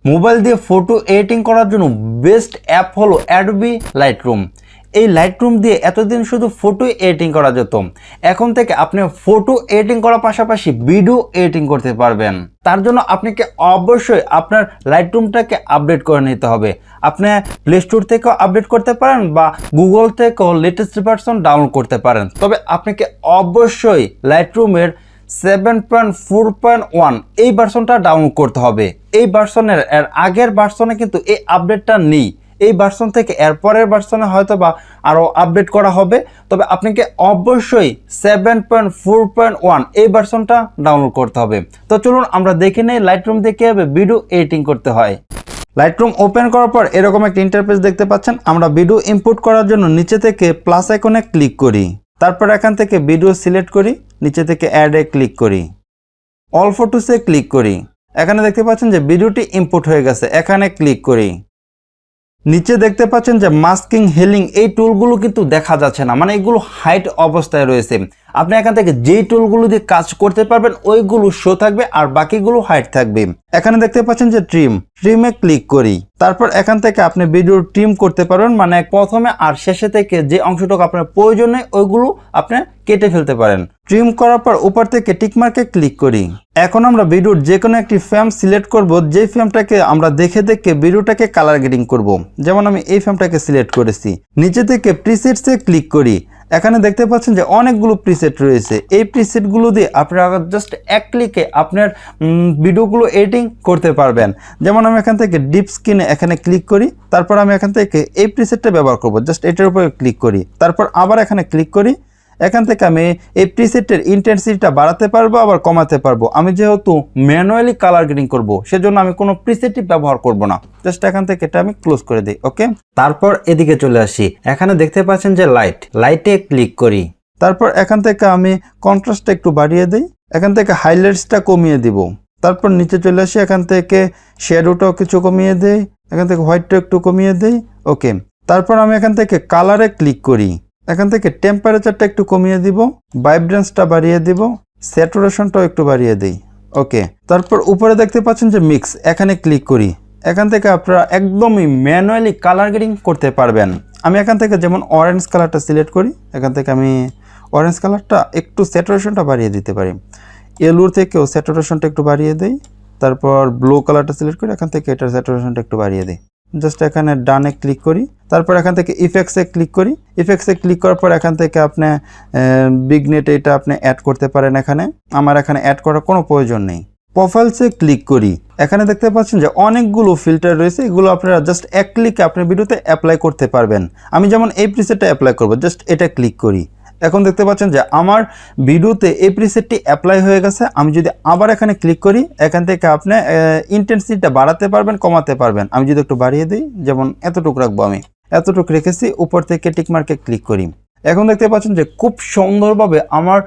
Mobile দিয়ে photo editing করার জন্য বেস্ট অ্যাপ হলো অ্যাডোবি লাইটরুম। এই লাইটরুম দিয়ে এতদিন শুধু ফটো এডিটিং করা যেত, এখন থেকে আপনি ফটো এডিটিং করার পাশাপাশি ভিডিও এডিটিং করতে পারবেন। তার জন্য আপনাকে অবশ্যই আপনার লাইটরুমটাকে আপডেট করে নিতে হবে। আপনি প্লে স্টোর থেকেও আপডেট করতে পারেন বা গুগল থেকেও লেটেস্ট ভার্সন ডাউনলোড করতে পারেন। তবে আপনাকে অবশ্যই লাইটরুমের 7.4.1 এই ভার্সনটা ডাউনলোড করতে হবে। এই ভার্সনের এর আগের ভার্সনে কিন্তু এই আপডেটটা নেই। এই ভার্সন থেকে এর পরের ভার্সনে হয়তো বা আরও আপডেট করা হবে। তবে আপনাকে অবশ্যই 7.4.1 এই ভার্সনটা ডাউনলোড করতে হবে। তো চলুন আমরা দেখে নেই লাইটরুম দিয়ে কীভাবে ভিডিও এডিটিং করতে হয়। লাইটরুম ওপেন করার পর এরকম একটা ইন্টারফেস দেখতে পাচ্ছেন। আমরা ভিডিও ইনপুট করার জন্য নিচে থেকে প্লাস আইকনে ক্লিক করি, তারপর এখান থেকে ভিডিও সিলেক্ট করি, নিচে থেকে অ্যাডে ক্লিক করি, অল ফটোসে ক্লিক করি। এখানে দেখতে পাচ্ছেন যে ভিডিওটি ইনপুট হয়ে গেছে, এখানে ক্লিক করি। নিচে দেখতে পাচ্ছেন যে মাস্কিং, হিলিং এই টুলগুলো কিন্তু দেখা যাচ্ছে না, মানে এগুলো হাইড অবস্থায় রয়েছে। আপনি এখান থেকে যেই টুলগুলো দিয়ে কাজ করতে পারবেন ওইগুলো শো থাকবে আর বাকিগুলো হাইড থাকবে। এখানে দেখতে পাচ্ছেন যে ট্রিমে ক্লিক করি, তারপর এখান থেকে আপনি ভিডিও ট্রিম করতে পারবেন, মানে প্রথমে আর শেষে থেকে যে অংশটুকু আপনার প্রয়োজন নেই ওইগুলো আপনি কেটে ফেলতে পারেন। ট্রিম করার পর উপর থেকে টিকমার্কে ক্লিক করি। এখন আমরা ভিডিওর যে কোনো একটি ফ্রেম সিলেক্ট করব, যে ফ্রেমটাকে আমরা দেখে ভিডিওটাকে কালার গ্রেডিং করব। যেমন আমি এই ফ্রেমটাকে সিলেক্ট করেছি। নিচে থেকে প্রিসেটসে ক্লিক করি। এখানে দেখতে পাচ্ছেন যে অনেকগুলো প্রিসেট রয়েছে। এই প্রিসেটগুলো দিয়ে আপনারা জাস্ট এক ক্লিকে আপনার ভিডিওগুলো এডিটিং করতে পারবেন। যেমন আমি এখান থেকে ডিপ স্ক্রিনে এখানে ক্লিক করি, তারপর আমি এখান থেকে এই প্রিসেটটা ব্যবহার করব। জাস্ট এটার উপরে ক্লিক করি, তারপর আবার এখানে ক্লিক করি। এখান থেকে আমি এই প্রিসেটের ইন্টেন্সিটিটা বাড়াতে পারবো আবার কমাতে পারবো। আমি যেহেতু ম্যানুয়ালি কালার গ্রেডিং করব সেজন্য আমি কোনো প্রিসেটই ব্যবহার করব না। জাস্ট এখান থেকে এটা আমি ক্লোজ করে দিই। ওকে, তারপর এদিকে চলে আসি। এখানে দেখতে পাচ্ছেন যে লাইটে ক্লিক করি, তারপর এখান থেকে আমি কন্ট্রাস্টটা একটু বাড়িয়ে দিই, এখান থেকে হাইলাইটসটা কমিয়ে দিব। তারপর নিচে চলে আসি, এখান থেকে শ্যাডোটাও কিছু কমিয়ে দেই, এখান থেকে হোয়াইটটা একটু কমিয়ে দেই। ওকে, তারপর আমি এখান থেকে কালারে ক্লিক করি, এখান থেকে টেম্পারেচারটা একটু কমিয়ে দিব, ভাইব্রেন্সটা বাড়িয়ে দিব, স্যাচুরেশনটাও একটু বাড়িয়ে দিই। ওকে, তারপর উপরে দেখতে পাচ্ছেন যে মিক্স, এখানে ক্লিক করি। এখান থেকে আপনারা একদমই ম্যানুয়ালি কালার গ্রেডিং করতে পারবেন। আমি এখান থেকে যেমন অরেঞ্জ কালারটা সিলেক্ট করি, এখান থেকে আমি অরেঞ্জ কালারটা একটু স্যাচুরেশনটা বাড়িয়ে দিতে পারি। এলুর থেকেও স্যাচুরেশনটা একটু বাড়িয়ে দিই। তারপর ব্লু কালারটা সিলেক্ট করি, এখান থেকে এটার স্যাচুরেশনটা একটু বাড়িয়ে দিই। জাস্ট এখানে ডানে ক্লিক করি, তারপর এখান থেকে ইফেক্টসে ক্লিক করি। ইফেক্টসে ক্লিক করার পর এখান থেকে আপনি বিগনেট এটা আপনি অ্যাড করতে পারেন। এখানে আমার এখানে অ্যাড করার কোনো প্রয়োজন নেই। প্রোফাইলসে ক্লিক করি, এখানে দেখতে পাচ্ছেন যে অনেকগুলো ফিল্টার রয়েছে, এগুলো আপনারা জাস্ট এক ক্লিকে আপনার ভিডিওতে অ্যাপ্লাই করতে পারবেন। আমি যেমন এই প্রিসেটটা অ্যাপ্লাই করব, জাস্ট এটা ক্লিক করি। এখন দেখতে পাচ্ছেন যে আমার ভিডিওতে এই প্রিসেটটি অ্যাপ্লাই হয়ে গেছে। আমি যদি আবার এখানে ক্লিক করি, এখান থেকে আপনি ইন্টেন্সিটিটা বাড়াতে পারবেন, কমাতে পারবেন। আমি যদি একটু বাড়িয়ে দিই, যেমন এতটুকু রাখবো, আমি এতটুকু রেখেছি। উপর থেকে টিকমার্কে ক্লিক করি। এখন দেখতে পাচ্ছেন যে খুব সুন্দরভাবে আমার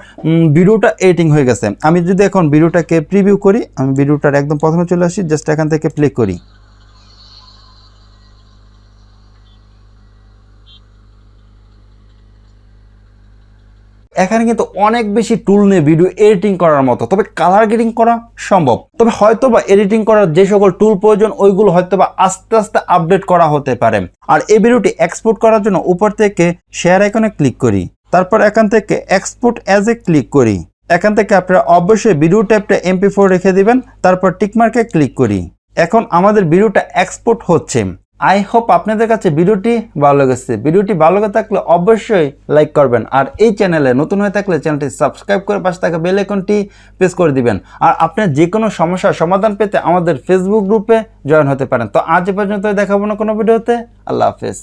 ভিডিওটা এডিটিং হয়ে গেছে। আমি যদি এখন ভিডিওটাকে প্রিভিউ করি, আমি ভিডিওটার একদম প্রথমে চলে আসি, জাস্ট এখান থেকে প্লে করি। এখানে কিন্তু অনেক বেশি টুল নেই ভিডিও এডিটিং করার মতো, তবে কালার গ্রেডিং করা সম্ভব। তবে হয়তোবা এডিটিং করার যে সকল টুল প্রয়োজন ওইগুলো হয়তোবা আস্তে আস্তে আপডেট করা হতে পারে। আর এই ভিডিওটি এক্সপোর্ট করার জন্য উপর থেকে শেয়ার আইকনে ক্লিক করি, তারপর এখান থেকে এক্সপোর্ট অ্যাজ এ ক্লিক করি। এখান থেকে আপনারা অবশ্যই ভিডিও টাইপটা MP4 রেখে দিবেন, তারপর টিকমার্কে ক্লিক করি। এখন আমাদের ভিডিওটা এক্সপোর্ট হচ্ছে। আই হোপ আপনাদের কাছে ভিডিওটি ভালো লেগেছে। ভিডিওটি ভালো লেগে থাকলে অবশ্যই লাইক করবেন, আর এই চ্যানেলে নতুন হয়ে থাকলে চ্যানেলটি সাবস্ক্রাইব করে পাশে থাকা বেল আইকনটি প্রেস করে দিবেন। আর আপনার যে কোনো সমস্যার সমাধান পেতে আমাদের ফেসবুক গ্রুপে জয়েন হতে পারেন। তো আজ পর্যন্ত দেখাবো না কোনো ভিডিওতে। আল্লাহ হাফেজ।